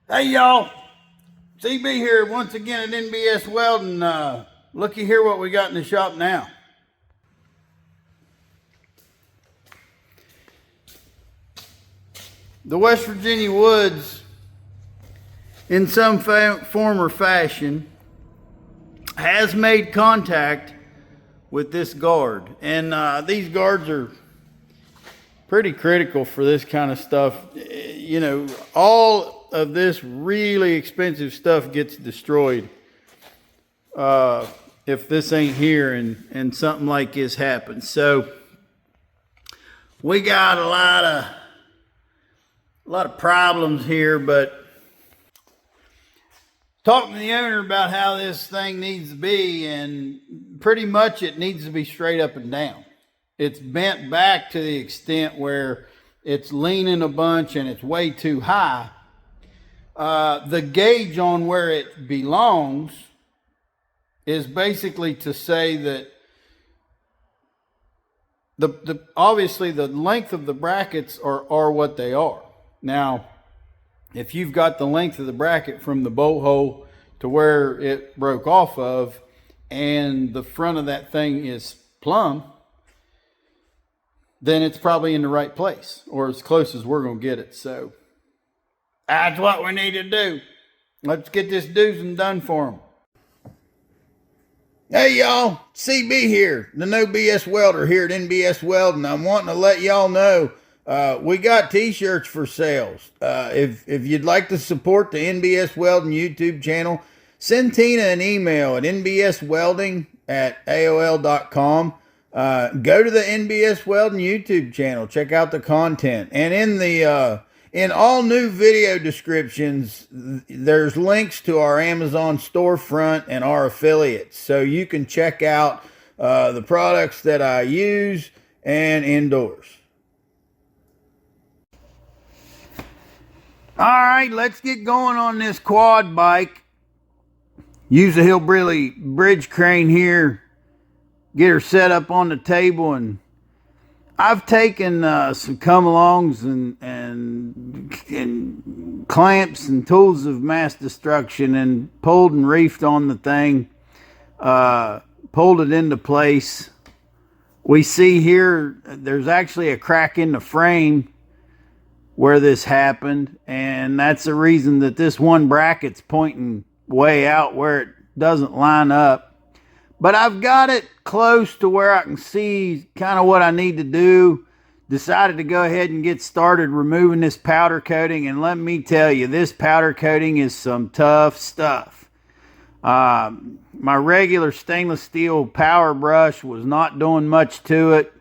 Hey y'all, CB here once again at NBS Welding. Looky here what we got in the shop now. The West Virginia Woods, in some form or fashion, has made contact with this guard. And these guards are pretty critical for this kind of stuff. You know, all of this really expensive stuff gets destroyed if this ain't here and something like this happens. So we got a lot of problems here, but talking to the owner about how this thing needs to be, and pretty much it needs to be straight up and down. It's bent back to the extent where it's leaning a bunch and it's way too high. The gauge on where it belongs is basically to say that obviously the length of the brackets are what they are. Now, if you've got the length of the bracket from the bolt hole to where it broke off of, and the front of that thing is plumb, then it's probably in the right place, or as close as we're going to get it. So that's what we need to do. Let's get this do's and done for them. Hey y'all, CB here, the No BS welder here at NBS Welding. I'm wanting to let y'all know we got t-shirts for sales. If you'd like to support the NBS Welding YouTube channel, send Tina an email at nbswelding@aol.com. Go to the NBS Welding YouTube channel, check out the content, and in all new video descriptions, there's links to our Amazon storefront and our affiliates, so you can check out the products that I use and endorse. All right, let's get going on this quad bike. Use the Hillbilly bridge crane here. Get her set up on the table, and I've taken some come-alongs and clamps and tools of mass destruction and pulled and reefed on the thing, pulled it into place. We see here there's actually a crack in the frame where this happened, and that's the reason that this one bracket's pointing way out where it doesn't line up. But I've got it close to where I can see kind of what I need to do. Decided to go ahead and get started removing this powder coating. And let me tell you, this powder coating is some tough stuff. My regular stainless steel power brush was not doing much to it.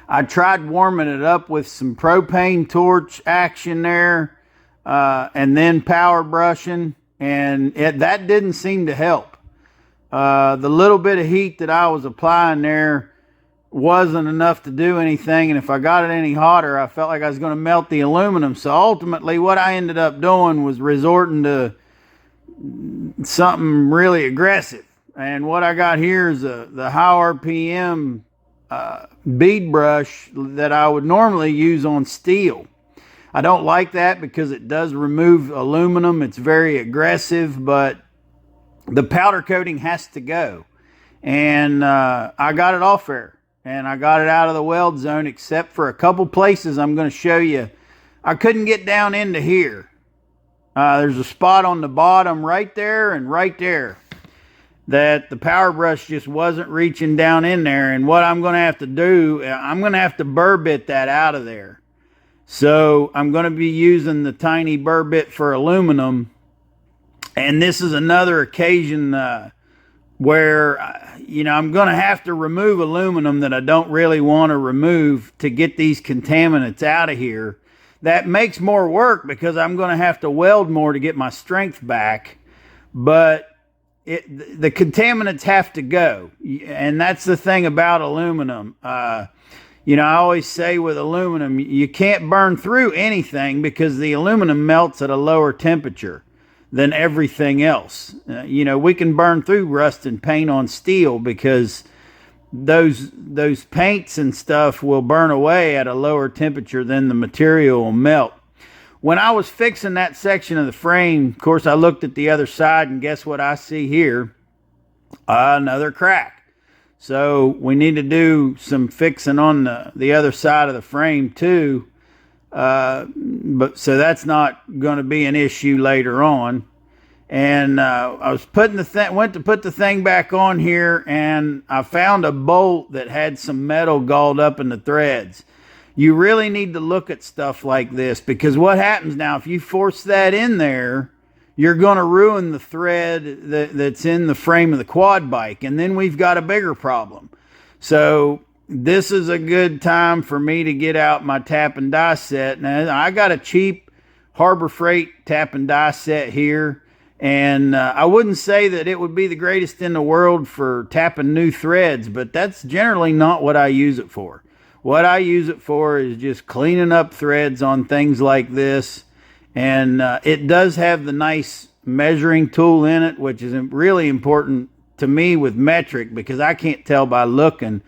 I tried warming it up with some propane torch action there, and then power brushing, and that didn't seem to help. The little bit of heat that I was applying there wasn't enough to do anything, and if I got it any hotter, I felt like I was going to melt the aluminum. So ultimately what I ended up doing was resorting to something really aggressive. And what I got here is the high RPM bead brush that I would normally use on steel. I don't like that because it does remove aluminum. It's very aggressive, but the powder coating has to go. And I got it off there, and I got it out of the weld zone, except for a couple places I'm going to show you. I couldn't get down into here. There's a spot on the bottom right there and right there that the power brush just wasn't reaching down in there. And what I'm going to have to do, I'm going to have to burr bit that out of there. So I'm going to be using the tiny burr bit for aluminum. And this is another occasion where, I'm going to have to remove aluminum that I don't really want to remove to get these contaminants out of here. That makes more work because I'm going to have to weld more to get my strength back. But the contaminants have to go. And that's the thing about aluminum. I always say with aluminum, you can't burn through anything because the aluminum melts at a lower temperature than everything else. We can burn through rust and paint on steel because those paints and stuff will burn away at a lower temperature than the material will melt. when I was fixing that section of the frame, of course, I looked at the other side, and guess what I see here? Another crack. So we need to do some fixing on the other side of the frame too. But so that's not going to be an issue later on. And I was went to put the thing back on here, and I found a bolt that had some metal galled up in the threads. You really need to look at stuff like this, because what happens now, if you force that in there, you're going to ruin the thread that's in the frame of the quad bike, and then we've got a bigger problem. So this is a good time for me to get out my tap and die set. Now, I got a cheap Harbor Freight tap and die set here, and I wouldn't say that it would be the greatest in the world for tapping new threads, but that's generally not what I use it for. What I use it for is just cleaning up threads on things like this. And it does have the nice measuring tool in it, which is really important to me with metric, because I can't tell by looking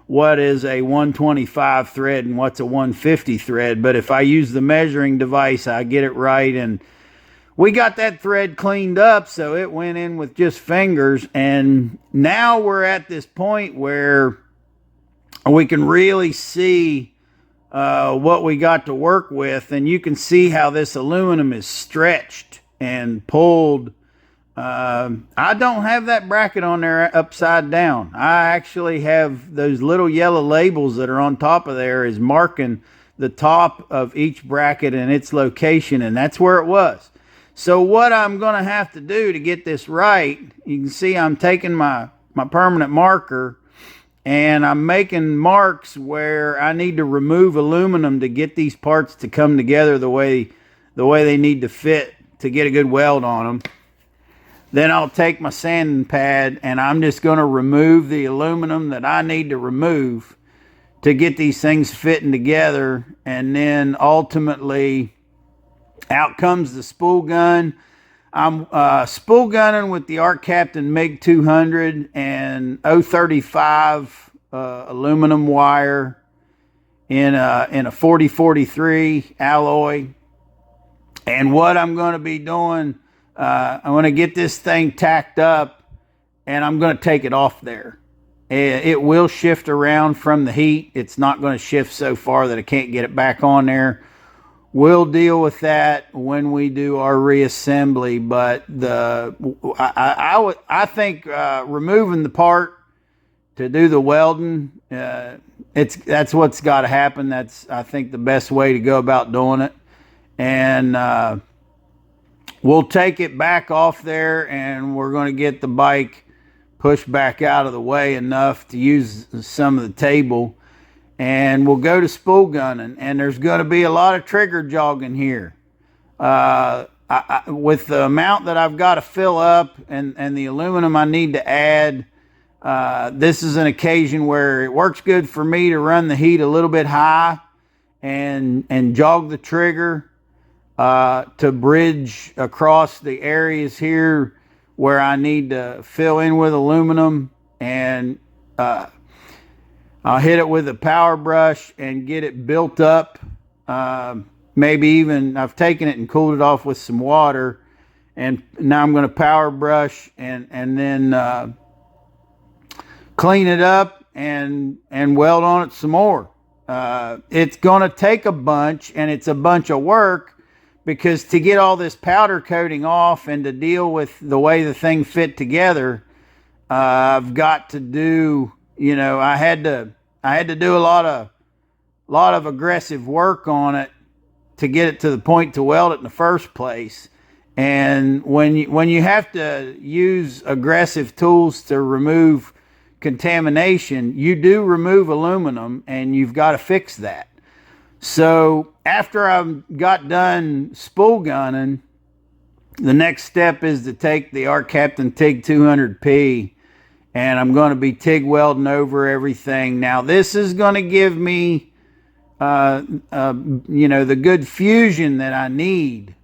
what is a 125 thread and what's a 150 thread. But if I use the measuring device, I get it right. And we got that thread cleaned up, so it went in with just fingers. And now we're at this point where we can really see what we got to work with, and you can see how this aluminum is stretched and pulled. I don't have that bracket on there upside down. I actually have those little yellow labels that are on top of there is marking the top of each bracket and its location, and that's where it was. So what I'm going to have to do to get this right, you can see I'm taking my permanent marker, and I'm making marks where I need to remove aluminum to get these parts to come together the way they need to fit to get a good weld on them. Then I'll take my sanding pad, and I'm just going to remove the aluminum that I need to remove to get these things fitting together. And then ultimately out comes the spool gun. I'm spool gunning with the Arc Captain MiG 200 and 035 aluminum wire in a 4043 alloy. And what I'm going to be doing, I'm going to get this thing tacked up, and I'm going to take it off there. It will shift around from the heat. It's not going to shift so far that I can't get it back on there. We'll deal with that when we do our reassembly, but I think removing the part to do the welding, that's what's got to happen. That's, I think, the best way to go about doing it. And we'll take it back off there, and we're going to get the bike pushed back out of the way enough to use some of the table. And we'll go to spool gunning, and there's going to be a lot of trigger jogging here. With the amount that I've got to fill up and the aluminum I need to add, this is an occasion where it works good for me to run the heat a little bit high and jog the trigger to bridge across the areas here where I need to fill in with aluminum, and I'll hit it with a power brush and get it built up. Maybe even I've taken it and cooled it off with some water, and now I'm going to power brush and then clean it up and weld on it some more. It's going to take a bunch, and it's a bunch of work, because to get all this powder coating off and to deal with the way the thing fit together, I've got to do, I had to do a lot of aggressive work on it to get it to the point to weld it in the first place. And when you have to use aggressive tools to remove contamination, you do remove aluminum, and you've got to fix that. So after I've got done spool gunning, the next step is to take the Arc Captain TIG 200P, and I'm going to be TIG welding over everything. Now this is going to give me, the good fusion that I need,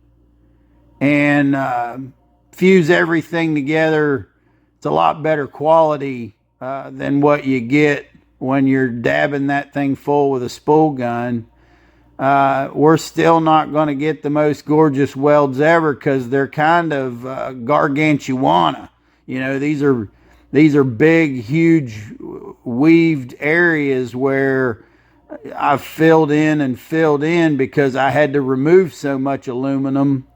and fuse everything together. It's a lot better quality than what you get when you're dabbing that thing full with a spool gun. we're still not going to get the most gorgeous welds ever, because they're kind of gargantuana. You know, these are big, huge weaved areas where I've filled in because I had to remove so much aluminum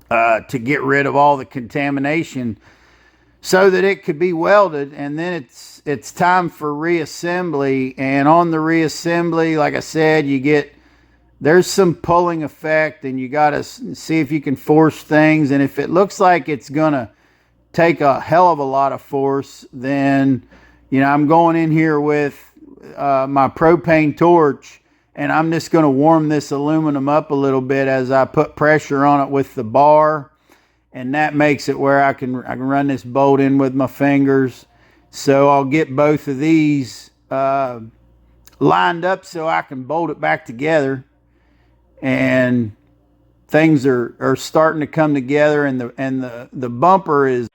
to get rid of all the contamination so that it could be welded. And then it's time for reassembly. And on the reassembly, like I said, there's some pulling effect, and you got to see if you can force things. And if it looks like it's going to take a hell of a lot of force, then, you know, I'm going in here with my propane torch, and I'm just going to warm this aluminum up a little bit as I put pressure on it with the bar. And that makes it where I can run this bolt in with my fingers. So I'll get both of these lined up so I can bolt it back together. And things are starting to come together, and the bumper is